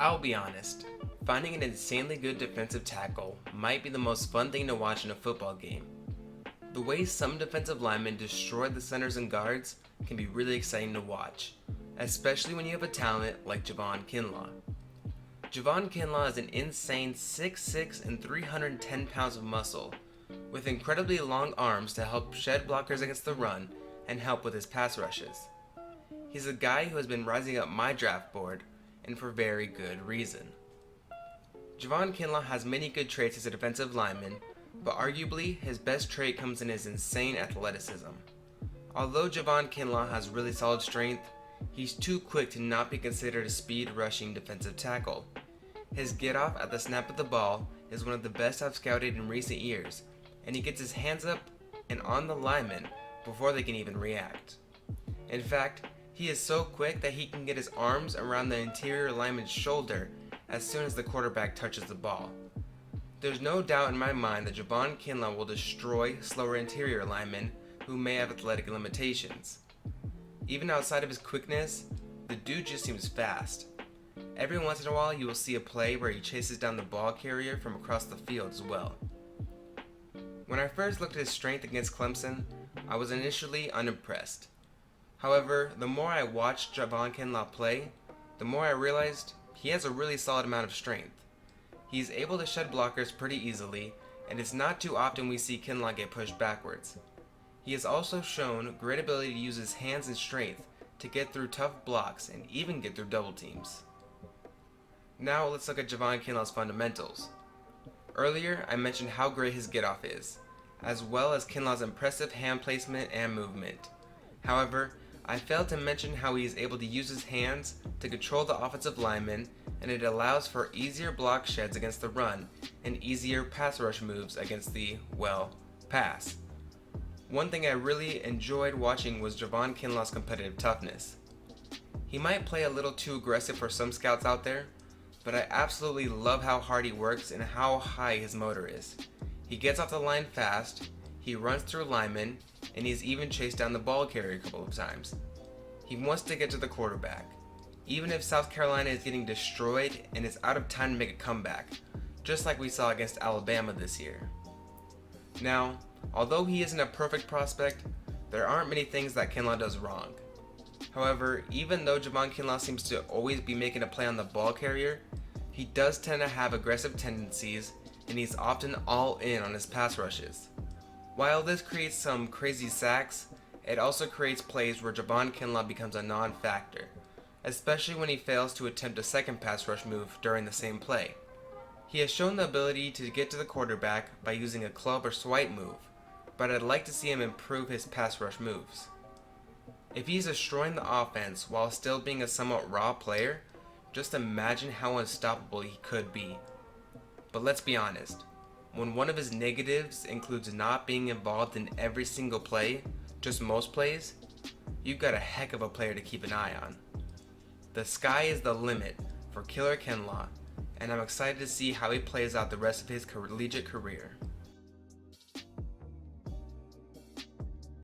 I'll be honest, finding an insanely good defensive tackle might be the most fun thing to watch in a football game. The way some defensive linemen destroy the centers and guards can be really exciting to watch, especially when you have a talent like Javon Kinlaw. Javon Kinlaw is an insane 6'6" and 310 pounds of muscle, with incredibly long arms to help shed blockers against the run and help with his pass rushes. He's a guy who has been rising up my draft board, and for very good reason. Javon Kinlaw has many good traits as a defensive lineman, but arguably his best trait comes in his insane athleticism. Although Javon Kinlaw has really solid strength, he's too quick to not be considered a speed rushing defensive tackle. His get off at the snap of the ball is one of the best I've scouted in recent years, and he gets his hands up and on the linemen before they can even react. In fact, he is so quick that he can get his arms around the interior lineman's shoulder as soon as the quarterback touches the ball. There's no doubt in my mind that Javon Kinlaw will destroy slower interior linemen who may have athletic limitations. Even outside of his quickness, the dude just seems fast. Every once in a while you will see a play where he chases down the ball carrier from across the field as well. When I first looked at his strength against Clemson, I was initially unimpressed. However, the more I watched Javon Kinlaw play, the more I realized he has a really solid amount of strength. He is able to shed blockers pretty easily, and it's not too often we see Kinlaw get pushed backwards. He has also shown great ability to use his hands and strength to get through tough blocks and even get through double teams. Now let's look at Javon Kinlaw's fundamentals. Earlier I mentioned how great his get-off is, as well as Kinlaw's impressive hand placement and movement. However, I failed to mention how he is able to use his hands to control the offensive lineman, and it allows for easier block sheds against the run and easier pass rush moves against the, pass. One thing I really enjoyed watching was Javon Kinlaw's competitive toughness. He might play a little too aggressive for some scouts out there, but I absolutely love how hard he works and how high his motor is. He gets off the line fast, he runs through linemen, and he's even chased down the ball carrier a couple of times. He wants to get to the quarterback, even if South Carolina is getting destroyed and is out of time to make a comeback, just like we saw against Alabama this year. Now, although he isn't a perfect prospect, there aren't many things that Kinlaw does wrong. However, even though Javon Kinlaw seems to always be making a play on the ball carrier, he does tend to have aggressive tendencies, and he's often all in on his pass rushes. While this creates some crazy sacks, it also creates plays where Javon Kinlaw becomes a non-factor, especially when he fails to attempt a second pass rush move during the same play. He has shown the ability to get to the quarterback by using a club or swipe move, but I'd like to see him improve his pass rush moves. If he's destroying the offense while still being a somewhat raw player, just imagine how unstoppable he could be. But let's be honest, when one of his negatives includes not being involved in every single play, just most plays, you've got a heck of a player to keep an eye on. The sky is the limit for Killer Kinlaw, and I'm excited to see how he plays out the rest of his collegiate career.